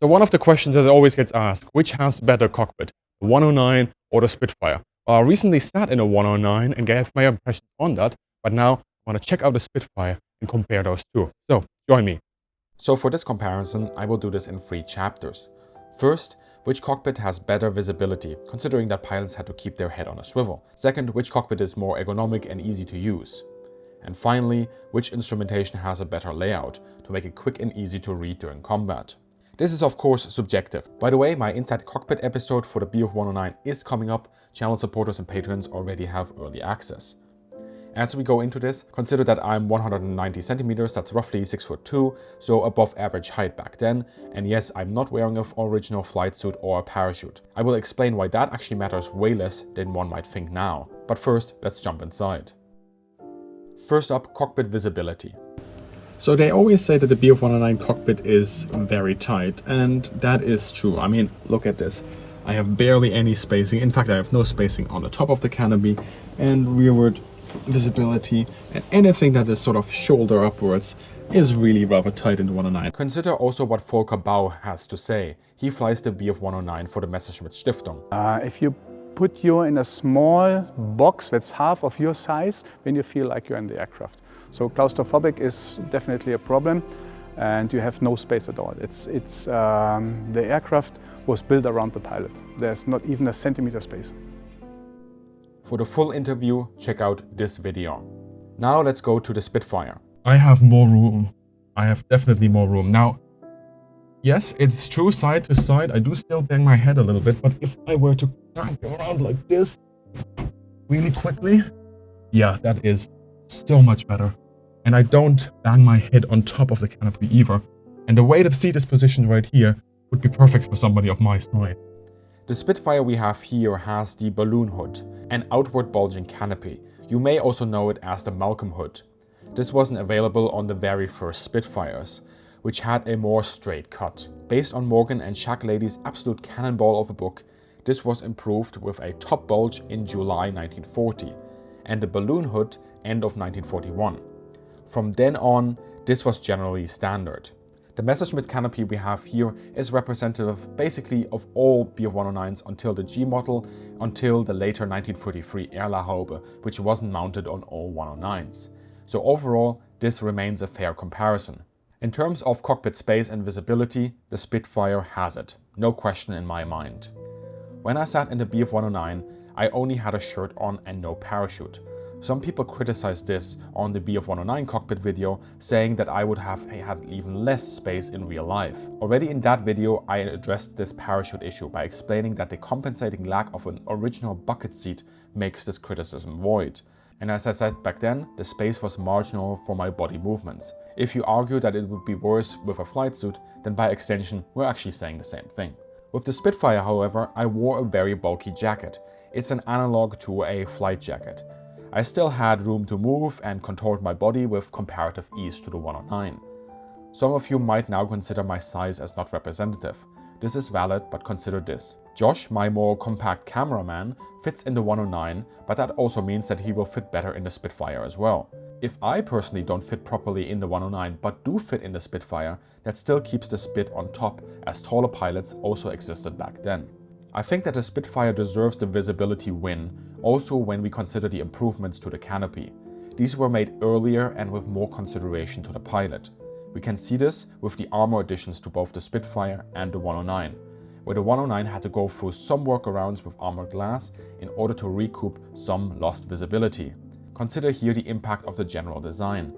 So one of the questions that always gets asked, which has the better cockpit, the 109 or the Spitfire? Well, I recently sat in a 109 and gave my impressions on that, but now I want to check out the Spitfire and compare those two. So join me. So for this comparison, I will do this in 3 chapters. First, which cockpit has better visibility, considering that pilots had to keep their head on a swivel. Second, which cockpit is more ergonomic and easy to use. And finally, which instrumentation has a better layout, to make it quick and easy to read during combat. This is of course subjective. By the way, my Inside Cockpit episode for the Bf 109 is coming up. Channel supporters and patrons already have early access. As we go into this, consider that I'm 190 centimeters, that's roughly 6'2", so above average height back then. And yes, I'm not wearing an original flight suit or a parachute. I will explain why that actually matters way less than one might think now. But first, let's jump inside. First up, cockpit visibility. So they always say that the Bf 109 cockpit is very tight, and that is true. I mean, look at this. I have barely any spacing. In fact, I have no spacing on the top of the canopy, and rearward visibility and anything that is sort of shoulder upwards is really rather tight in the 109. Consider also what Volker Bau has to say. He flies the Bf 109 for the Messerschmitt Stiftung. If you put you in a small box that's half of your size, then you feel like you're in the aircraft. So claustrophobic is definitely a problem, and you have no space at all. The aircraft was built around the pilot. There's not even a centimeter space. For the full interview, check out this video. Now let's go to the Spitfire. I have more room. I have definitely more room. Now, yes, it's true side to side. I do still bang my head a little bit, but if I were to go around like this really quickly, yeah, that is so much better. And I don't bang my head on top of the canopy either. And the way the seat is positioned right here would be perfect for somebody of my size. The Spitfire we have here has the balloon hood, an outward bulging canopy. You may also know it as the Malcolm hood. This wasn't available on the very first Spitfires, which had a more straight cut. Based on Morgan and Shacklady's absolute cannonball of a book, this was improved with a top bulge in July 1940 and the balloon hood end of 1941. From then on, this was generally standard. The Messerschmitt canopy we have here is representative basically of all Bf 109s until the G model, until the later 1933 Erlahaube, which wasn't mounted on all 109s. So overall, this remains a fair comparison. In terms of cockpit space and visibility, the Spitfire has it, no question in my mind. When I sat in the Bf 109, I only had a shirt on and no parachute. Some people criticized this on the Bf 109 cockpit video, saying that I would have had even less space in real life. Already in that video, I addressed this parachute issue by explaining that the compensating lack of an original bucket seat makes this criticism void. And as I said back then, the space was marginal for my body movements. If you argue that it would be worse with a flight suit, then by extension, we're actually saying the same thing. With the Spitfire, however, I wore a very bulky jacket. It's an analog to a flight jacket. I still had room to move and contort my body with comparative ease to the 109. Some of you might now consider my size as not representative. This is valid, but consider this. Josh, my more compact cameraman, fits in the 109, but that also means that he will fit better in the Spitfire as well. If I personally don't fit properly in the 109 but do fit in the Spitfire, that still keeps the Spit on top, as taller pilots also existed back then. I think that the Spitfire deserves the visibility win, also when we consider the improvements to the canopy. These were made earlier and with more consideration to the pilot. We can see this with the armor additions to both the Spitfire and the 109, where the 109 had to go through some workarounds with armored glass in order to recoup some lost visibility. Consider here the impact of the general design.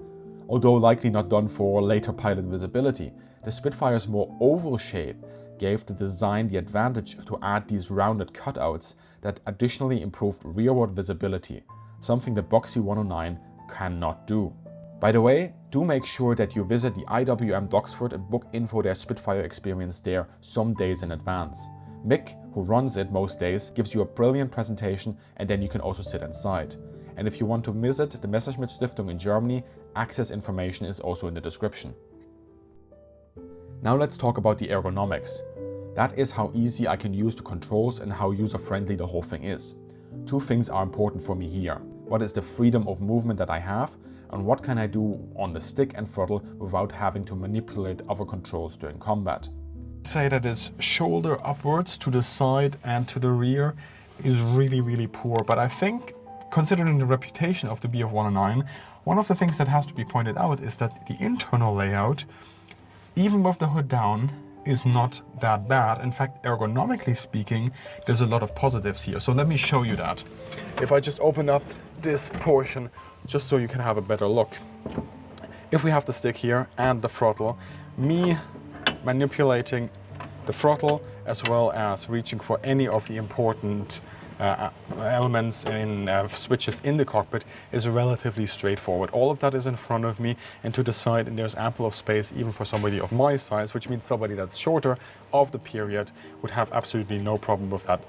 Although likely not done for later pilot visibility, the Spitfire's more oval shape gave the design the advantage to add these rounded cutouts that additionally improved rearward visibility, something the boxy 109 cannot do. By the way, do make sure that you visit the IWM Doxford and book in for their Spitfire experience there some days in advance. Mick, who runs it most days, gives you a brilliant presentation, and then you can also sit inside. And if you want to visit the Messerschmitt Stiftung in Germany, access information is also in the description. Now let's talk about the ergonomics. That is how easy I can use the controls and how user-friendly the whole thing is. Two things are important for me here. What is the freedom of movement that I have, and what can I do on the stick and throttle without having to manipulate other controls during combat. say that his shoulder upwards to the side and to the rear is really, really poor. But I think, considering the reputation of the Bf 109, one of the things that has to be pointed out is that the internal layout, even with the hood down, is not that bad. In fact, ergonomically speaking, there's a lot of positives here. So let me show you that. If I just open up this portion, just so you can have a better look. If we have the stick here and the throttle, me manipulating the throttle as well as reaching for any of the important elements in switches in the cockpit is relatively straightforward. All of that is in front of me and to the side, and there's ample of space even for somebody of my size, which means somebody that's shorter of the period would have absolutely no problem with that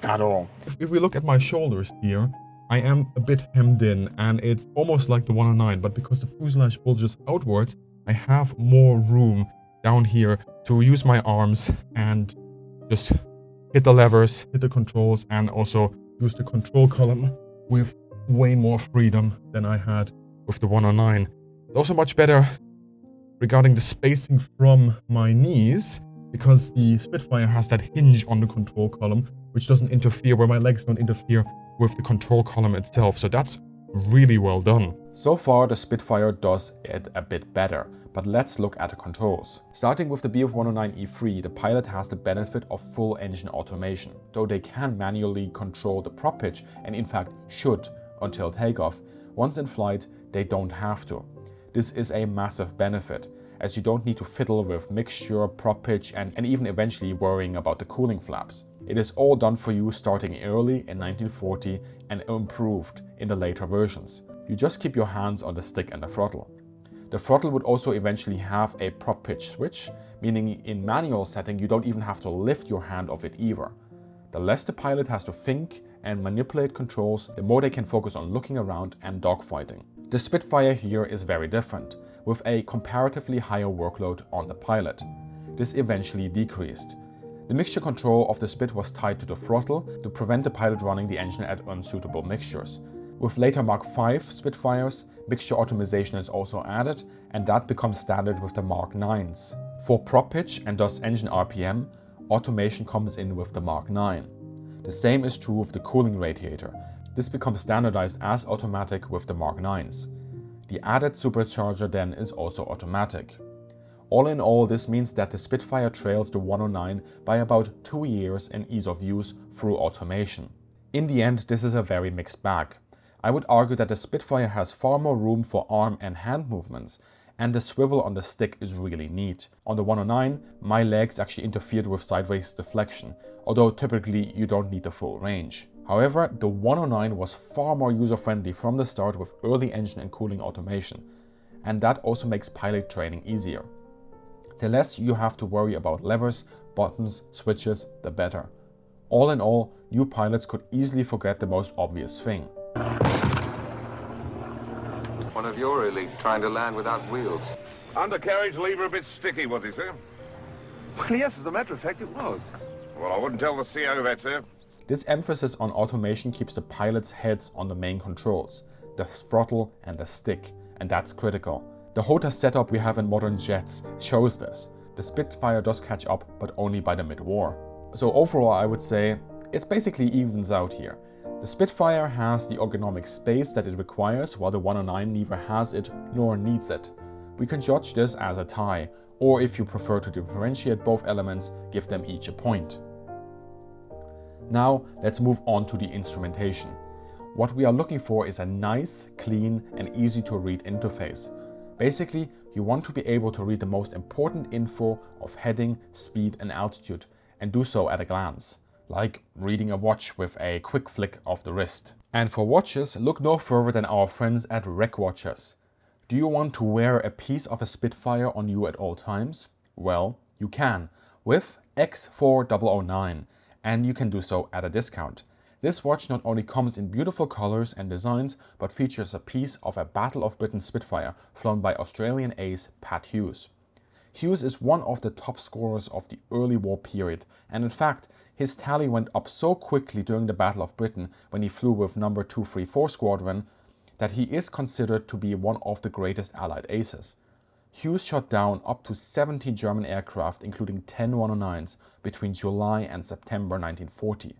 at all. If we look at my shoulders here, I am a bit hemmed in, and it's almost like the 109, but because the fuselage bulges outwards, I have more room down here to use my arms and just hit the levers, hit the controls, and also use the control column with way more freedom than I had with the 109. It's also much better regarding the spacing from my knees, because the Spitfire has that hinge on the control column, which doesn't interfere, where my legs don't interfere with the control column itself. So that's really well done. So far, the Spitfire does it a bit better, but let's look at the controls. Starting with the Bf 109 E3, the pilot has the benefit of full engine automation. Though they can manually control the prop pitch, and in fact should until takeoff, once in flight they don't have to. This is a massive benefit, as you don't need to fiddle with mixture, prop pitch, and even eventually worrying about the cooling flaps. It is all done for you starting early in 1940 and improved in the later versions. You just keep your hands on the stick and the throttle. The throttle would also eventually have a prop pitch switch, meaning in manual setting you don't even have to lift your hand off it either. The less the pilot has to think and manipulate controls, the more they can focus on looking around and dogfighting. The Spitfire here is very different, with a comparatively higher workload on the pilot. This eventually decreased. The mixture control of the Spit was tied to the throttle to prevent the pilot running the engine at unsuitable mixtures. With later Mark V Spitfires, mixture automation is also added, and that becomes standard with the Mark IXs. For prop pitch and thus engine RPM, automation comes in with the Mark IX. The same is true with the cooling radiator. This becomes standardized as automatic with the Mark IXs. The added supercharger then is also automatic. All in all, this means that the Spitfire trails the 109 by about 2 years in ease of use through automation. In the end, this is a very mixed bag. I would argue that the Spitfire has far more room for arm and hand movements, and the swivel on the stick is really neat. On the 109, my legs actually interfered with sideways deflection, although typically you don't need the full range. However, the 109 was far more user-friendly from the start with early engine and cooling automation, and that also makes pilot training easier. The less you have to worry about levers, buttons, switches, the better. All in all, new pilots could easily forget the most obvious thing. One of your elite trying to land without wheels. Undercarriage lever a bit sticky, was he, sir? Well, yes, as a matter of fact, it was. Well, I wouldn't tell the CO that, sir. This emphasis on automation keeps the pilots' heads on the main controls, the throttle and the stick, and that's critical. The HOTA setup we have in modern jets shows this. The Spitfire does catch up, but only by the mid-war. So overall, I would say it's basically evens out here. The Spitfire has the ergonomic space that it requires, while the 109 neither has it nor needs it. We can judge this as a tie, or if you prefer to differentiate both elements, give them each a point. Now let's move on to the instrumentation. What we are looking for is a nice, clean and easy to read interface. Basically, you want to be able to read the most important info of heading, speed and altitude, and do so at a glance, like reading a watch with a quick flick of the wrist. And for watches, look no further than our friends at Rec Watches. Do you want to wear a piece of a Spitfire on you at all times? Well, you can, with X4009, and you can do so at a discount. This watch not only comes in beautiful colors and designs, but features a piece of a Battle of Britain Spitfire flown by Australian ace Pat Hughes. Hughes is one of the top scorers of the early war period, and in fact, his tally went up so quickly during the Battle of Britain when he flew with No. 234 Squadron that he is considered to be one of the greatest Allied aces. Hughes shot down up to 70 German aircraft, including 10 109s, between July and September 1940.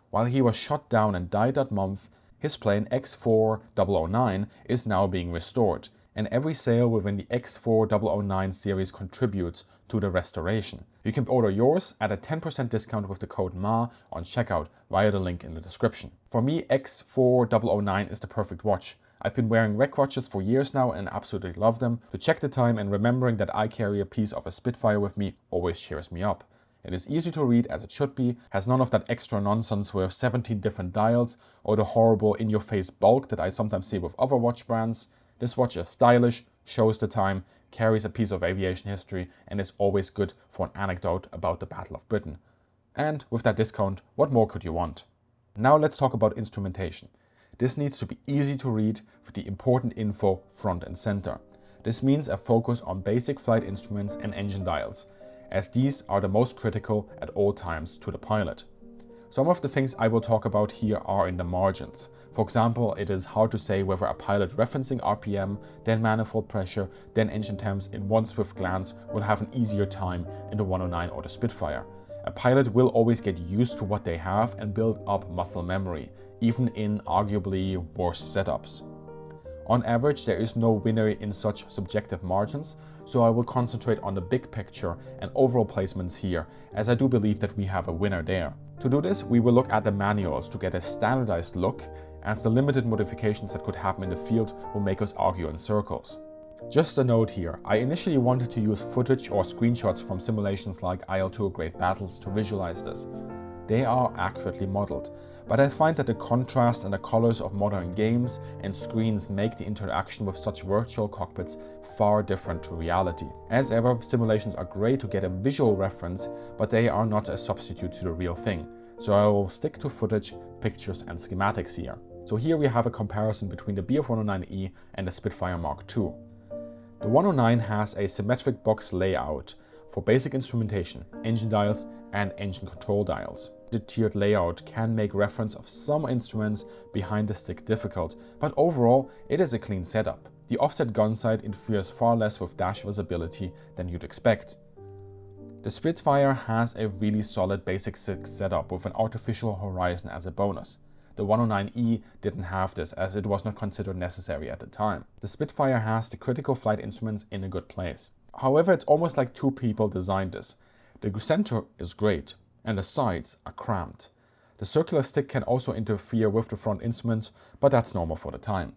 While he was shot down and died that month, his plane X4009 is now being restored, and every sale within the X4009 series contributes to the restoration. You can order yours at a 10% discount with the code MA on checkout via the link in the description. For me, X4009 is the perfect watch. I've been wearing rec watches for years now and absolutely love them. To check the time and remembering that I carry a piece of a Spitfire with me always cheers me up. It is easy to read as it should be, has none of that extra nonsense with 17 different dials or the horrible in-your-face bulk that I sometimes see with other watch brands. This watch is stylish, shows the time, carries a piece of aviation history, and is always good for an anecdote about the Battle of Britain. And with that discount, what more could you want? Now let's talk about instrumentation. This needs to be easy to read with the important info front and center. This means a focus on basic flight instruments and engine dials, as these are the most critical at all times to the pilot. Some of the things I will talk about here are in the margins. For example, it is hard to say whether a pilot referencing RPM, then manifold pressure, then engine temps in one swift glance will have an easier time in the 109 or the Spitfire. A pilot will always get used to what they have and build up muscle memory, even in arguably worse setups. On average, there is no winner in such subjective margins, so I will concentrate on the big picture and overall placements here, as I do believe that we have a winner there. To do this, we will look at the manuals to get a standardized look, as the limited modifications that could happen in the field will make us argue in circles. Just a note here, I initially wanted to use footage or screenshots from simulations like IL-2 Great Battles to visualize this. They are accurately modeled, but I find that the contrast and the colors of modern games and screens make the interaction with such virtual cockpits far different to reality. As ever, simulations are great to get a visual reference, but they are not a substitute to the real thing. So I will stick to footage, pictures and schematics here. So here we have a comparison between the Bf 109E and the Spitfire Mark II. The 109 has a symmetric box layout for basic instrumentation, engine dials and engine control dials. The tiered layout can make reference of some instruments behind the stick difficult, but overall it is a clean setup. The offset gun sight interferes far less with dash visibility than you'd expect. The Spitfire has a really solid basic 6 setup with an artificial horizon as a bonus. The 109E didn't have this as it was not considered necessary at the time. The Spitfire has the critical flight instruments in a good place. However, it's almost like two people designed this. The center is great and the sides are cramped. The circular stick can also interfere with the front instrument, but that's normal for the time.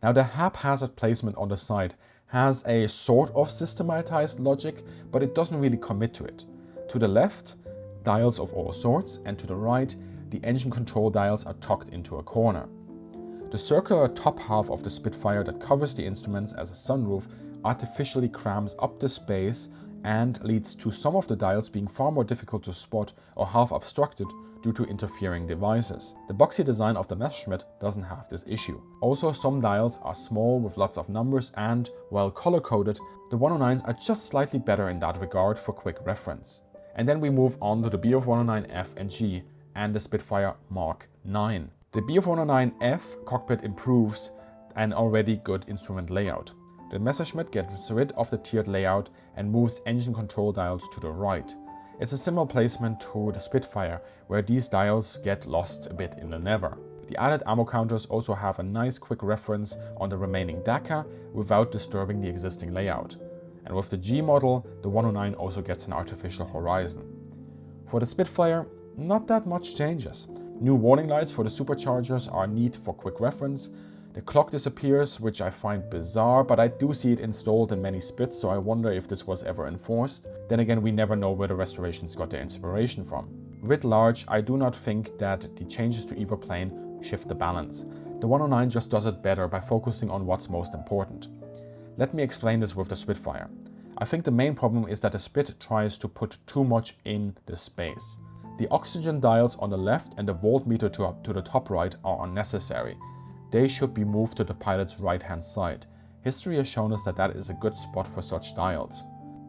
Now the haphazard placement on the side has a sort of systematized logic, but it doesn't really commit to it. To the left, dials of all sorts, and to the right, the engine control dials are tucked into a corner. The circular top half of the Spitfire that covers the instruments as a sunroof artificially crams up the space and leads to some of the dials being far more difficult to spot or half obstructed due to interfering devices. The boxy design of the Messerschmitt doesn't have this issue. Also, some dials are small with lots of numbers and, while color-coded, the 109s are just slightly better in that regard for quick reference. And then we move on to the Bf 109F and G and the Spitfire Mark IX. The Bf 109F cockpit improves an already good instrument layout. The Messerschmitt gets rid of the tiered layout and moves engine control dials to the right. It's a similar placement to the Spitfire, where these dials get lost a bit in the nether. The added ammo counters also have a nice quick reference on the remaining DACA without disturbing the existing layout. And with the G model, the 109 also gets an artificial horizon. For the Spitfire, not that much changes. New warning lights for the superchargers are neat for quick reference. The clock disappears, which I find bizarre, but I do see it installed in many Spits, so I wonder if this was ever enforced. Then again, we never know where the restorations got their inspiration from. Writ large, I do not think that the changes to either plane shift the balance. The 109 just does it better by focusing on what's most important. Let me explain this with the Spitfire. I think the main problem is that the Spit tries to put too much in the space. The oxygen dials on the left and the voltmeter to the top right are unnecessary. They should be moved to the pilot's right-hand side. History has shown us that that is a good spot for such dials.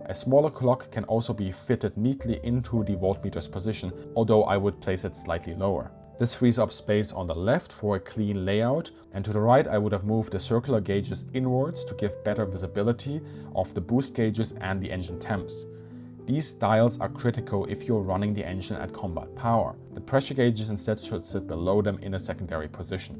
A smaller clock can also be fitted neatly into the voltmeter's position, although I would place it slightly lower. This frees up space on the left for a clean layout, and to the right I would have moved the circular gauges inwards to give better visibility of the boost gauges and the engine temps. These dials are critical if you're running the engine at combat power. The pressure gauges instead should sit below them in a secondary position.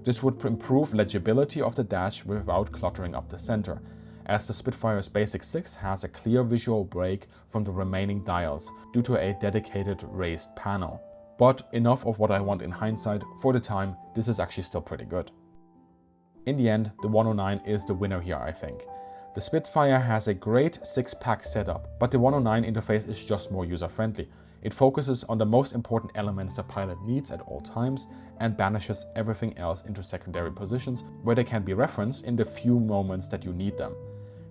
This would improve legibility of the dash without cluttering up the center, as the Spitfire's Basic 6 has a clear visual break from the remaining dials due to a dedicated raised panel. But enough of what I want in hindsight. For the time, this is actually still pretty good. In the end, the 109 is the winner here, I think. The Spitfire has a great 6-pack setup, but the 109 interface is just more user-friendly. It focuses on the most important elements the pilot needs at all times and banishes everything else into secondary positions where they can be referenced in the few moments that you need them.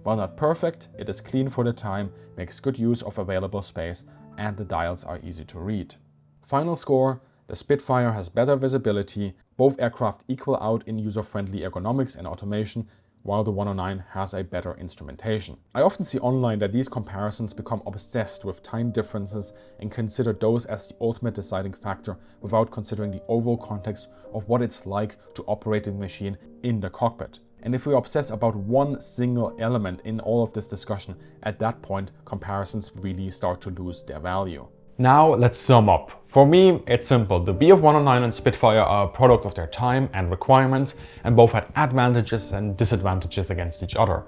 While not perfect, it is clean for the time, makes good use of available space, and the dials are easy to read. Final score: the Spitfire has better visibility, both aircraft equal out in user-friendly ergonomics and automation, while the 109 has a better instrumentation. I often see online that these comparisons become obsessed with time differences and consider those as the ultimate deciding factor without considering the overall context of what it's like to operate the machine in the cockpit. And if we obsess about one single element in all of this discussion, at that point comparisons really start to lose their value. Now let's sum up. For me, it's simple. The Bf 109 and Spitfire are a product of their time and requirements, and both had advantages and disadvantages against each other.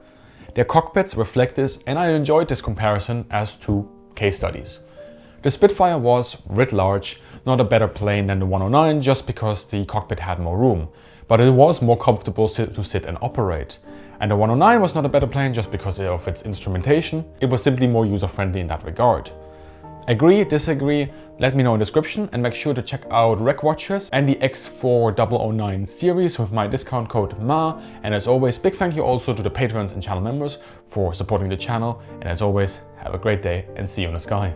Their cockpits reflect this, and I enjoyed this comparison as two case studies. The Spitfire was, writ large, not a better plane than the 109 just because the cockpit had more room, but it was more comfortable to sit and operate. And the 109 was not a better plane just because of its instrumentation. It was simply more user-friendly in that regard. Agree, disagree? Let me know in the description, and make sure to check out Rec Watchers and the X4009 series with my discount code MA. And as always, big thank you also to the patrons and channel members for supporting the channel. And as always, have a great day and see you in the sky.